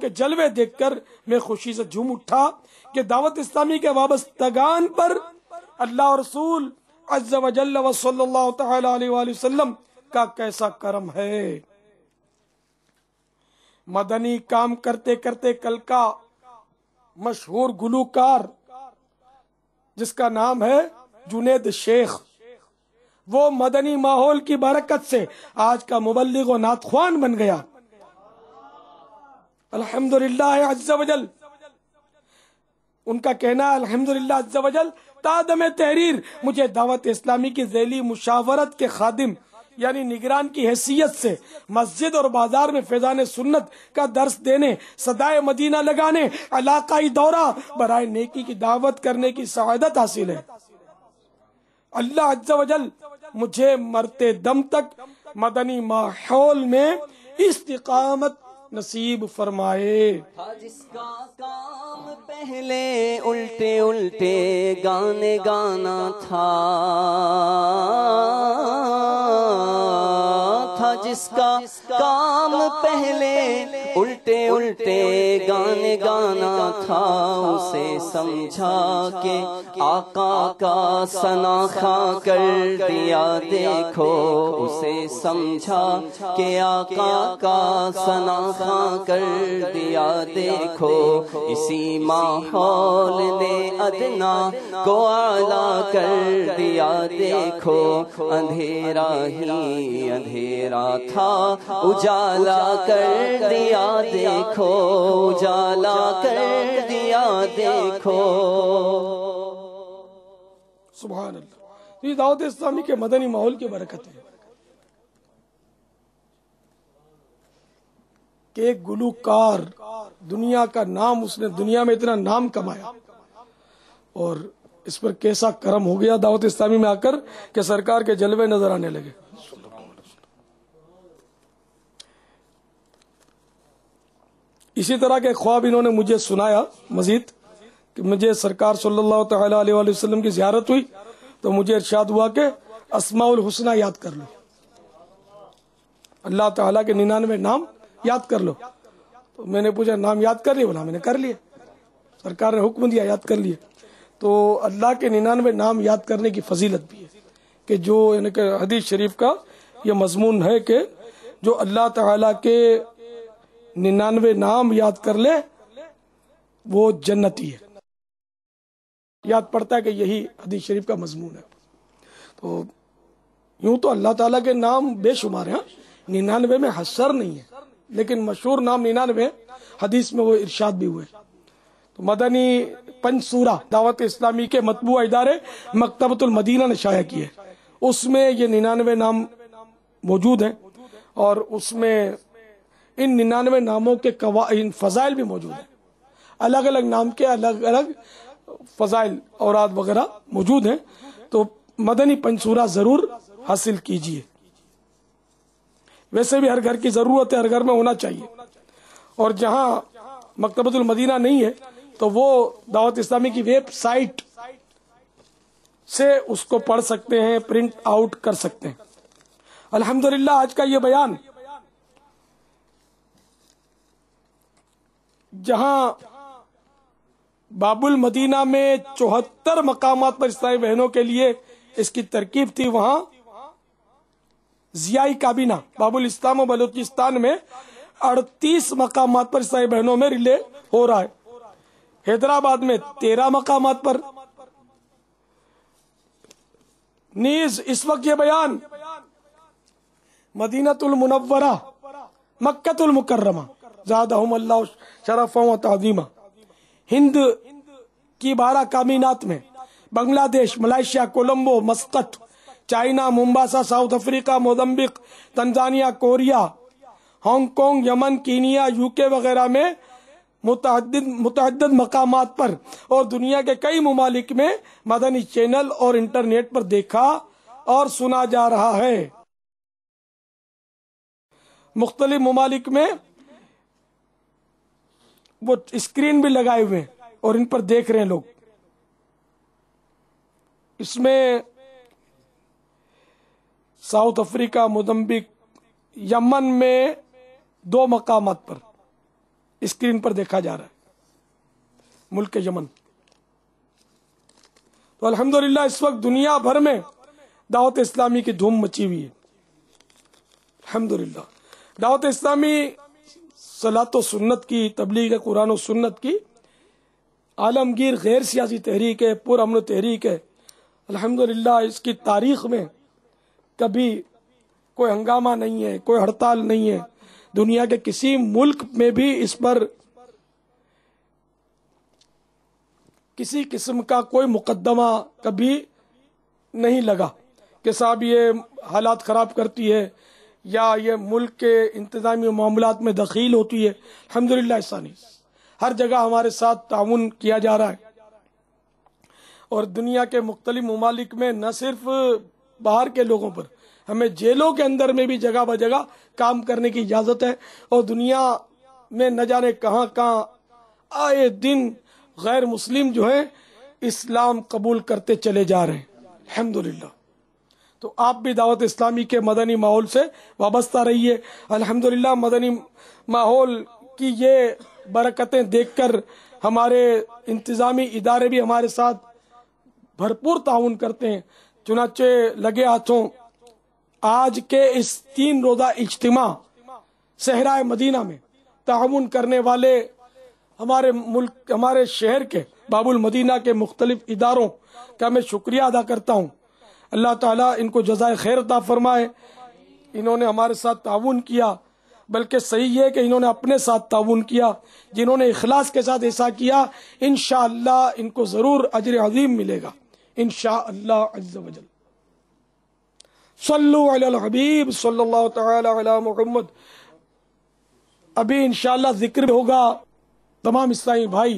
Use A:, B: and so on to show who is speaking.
A: کے جلوے دیکھ کر میں خوشی سے جھوم اٹھا کہ دعوت اسلامی کے وابستگان پر اللہ اور رسول عز و جل و صلی اللہ تعالی علیہ وآلہ وسلم کا کیسا کرم ہے۔ مدنی کام کرتے کرتے کل کا مشہور گلوکار جس کا نام ہے جنید شیخ، وہ مدنی ماحول کی برکت سے آج کا مبلغ و نعت خوان بن گیا، الحمدللہ عز و جل۔ ان کا کہنا ہے الحمدللہ عز و جل، تادم تحریر مجھے دعوت اسلامی کی ذیلی مشاورت کے خادم یعنی نگران کی حیثیت سے مسجد اور بازار میں فیضان سنت کا درس دینے، صدائے مدینہ لگانے، علاقائی دورہ برائے نیکی کی دعوت کرنے کی سعادت حاصل ہے۔ اللہ عز و جل مجھے مرتے دم تک مدنی ماحول میں استقامت نصیب فرمائے۔
B: جس کا کام پہلے الٹے الٹے گانے گانا تھا، جس کا کام پہلے الٹے الٹے گانے گانا تھا، اسے سمجھا کہ آقا کا ثنا خواں کر دیا دیکھو، اسے سمجھا کہ آقا کا ثنا خواں کر دیا دیکھو، اسی ماحول نے ادنا کو اعلیٰ کر دیا دیکھو، اندھیرا ہی اندھیرا تھا اجالا کر دیا دیکھو، اجالا کر دیا دیکھو۔
A: سبحان اللہ، یہ دعوت اسلامی کے مدنی ماحول کی برکت ہے کہ ایک گلوکار دنیا کا نام، اس نے دنیا میں اتنا نام کمایا اور اس پر کیسا کرم ہو گیا دعوت اسلامی میں آ کر کہ سرکار کے جلوے نظر آنے لگے۔ اسی طرح کے خواب انہوں نے مجھے سنایا مزید کہ مجھے سرکار صلی اللہ تعالی علیہ وآلہ وسلم کی زیارت ہوئی تو مجھے ارشاد ہوا کہ اسماء الحسنہ یاد کر لو، اللہ تعالیٰ کے 99 نام یاد کر لو۔ تو میں نے پوچھا نام یاد کر لیے؟ بولا میں نے کر لیے، سرکار نے حکم دیا یاد کر لیے۔ تو اللہ کے 99 نام یاد کرنے کی فضیلت بھی ہے کہ جو یعنی کہ حدیث شریف کا یہ مضمون ہے کہ جو اللہ تعالیٰ کے 99 نام یاد کر لے وہ جنتی ہے، یاد پڑتا ہے کہ یہی حدیث شریف کا مضمون ہے۔ تو یوں تو اللہ تعالیٰ کے نام بے شمار ہیں، 99 میں حصر نہیں ہے، لیکن مشہور نام 99 حدیث میں وہ ارشاد بھی ہوئے۔ تو مدنی پنج سورہ دعوت اسلامی کے مطبوع ادارے مکتبۃ المدینہ نے شائع کیے، اس میں یہ 99 نام موجود ہیں اور اس میں ان 99 ناموں کے فضائل بھی موجود ہیں، الگ الگ نام کے الگ الگ فضائل اوراد وغیرہ موجود ہیں۔ تو مدنی پنج سورہ ضرور حاصل کیجیے، ویسے بھی ہر گھر کی ضرورت ہے، ہر گھر میں ہونا چاہیے، اور جہاں مکتبۃ المدینہ نہیں ہے تو وہ دعوت اسلامی کی ویب سائٹ سے اس کو پڑھ سکتے ہیں، پرنٹ آؤٹ کر سکتے ہیں۔ الحمدللہ آج کا یہ بیان جہاں باب المدینہ میں 74 مقامات پر اسلامی بہنوں کے لیے اس کی ترکیب تھی، وہاں ضیائی کابینہ باب الاسلام و بلوچستان میں 38 مقامات پر اسلامی بہنوں میں ریلے ہو رہا ہے، حیدرآباد میں 13 مقامات پر۔ نیز اس وقت یہ بیان مدینہ المنورہ، مکہ المکرمہ زادہم اللہ شرفا و تعظیما، ہند کی 12 کابینات میں، بنگلہ دیش، ملائیشیا، کولمبو، مسقط، چائنا، مومباسا، ساؤتھ افریقہ، موزمبیق، تنزانیہ، کوریا، ہانگ کانگ، یمن، کینیا، UK وغیرہ میں متعدد مقامات پر اور دنیا کے کئی ممالک میں مدنی چینل اور انٹرنیٹ پر دیکھا اور سنا جا رہا ہے۔ مختلف ممالک میں وہ اسکرین بھی لگائے ہوئے ہیں اور ان پر دیکھ رہے ہیں لوگ۔ اس میں ساؤتھ افریقہ، موزمبیق، یمن میں 2 مقامات پر، اسکرین پر دیکھا جا رہا ہے ملک یمن. تو الحمدللہ اس وقت دنیا بھر میں دعوت اسلامی کی دھوم مچی ہوئی ہے. الحمدللہ دعوت اسلامی صلاۃ و سنت کی، تبلیغ قرآن و سنت کی عالمگیر غیر سیاسی تحریک ہے، پر امن تحریک ہے. الحمدللہ اس کی تاریخ میں کبھی کوئی ہنگامہ نہیں ہے، کوئی ہڑتال نہیں ہے. دنیا کے کسی ملک میں بھی اس پر کسی قسم کا کوئی مقدمہ کبھی نہیں لگا کہ صاحب یہ حالات خراب کرتی ہے یا یہ ملک کے انتظامی معاملات میں دخیل ہوتی ہے. الحمدللہ ایسا نہیں. ہر جگہ ہمارے ساتھ تعاون کیا جا رہا ہے. اور دنیا کے مختلف ممالک میں نہ صرف باہر کے لوگوں پر، ہمیں جیلوں کے اندر میں بھی جگہ بہ جگہ کام کرنے کی اجازت ہے. اور دنیا میں نہ جانے کہاں کہاں آئے دن غیر مسلم جو ہیں اسلام قبول کرتے چلے جا رہے ہیں. الحمدللہ. تو آپ بھی دعوت اسلامی کے مدنی ماحول سے وابستہ رہیے. الحمدللہ مدنی ماحول کی یہ برکتیں دیکھ کر ہمارے انتظامی ادارے بھی ہمارے ساتھ بھرپور تعاون کرتے ہیں. چنانچہ لگے ہاتھوں آج کے اس 3 روزہ اجتماع صحرائے مدینہ میں تعاون کرنے والے ہمارے ملک، ہمارے شہر کے باب المدینہ کے مختلف اداروں کا میں شکریہ ادا کرتا ہوں. اللہ تعالیٰ ان کو جزائے خیر عطا فرمائے. انہوں نے ہمارے ساتھ تعاون کیا، بلکہ صحیح ہے کہ انہوں نے اپنے ساتھ تعاون کیا. جنہوں نے اخلاص کے ساتھ ایسا کیا انشاءاللہ ان کو ضرور اجر عظیم ملے گا انشاءاللہ عز و جل. صلو علی الحبیب صلی اللہ تعالی علی محمد. ابھی انشاءاللہ ذکر ہوگا. تمام اسلامی بھائی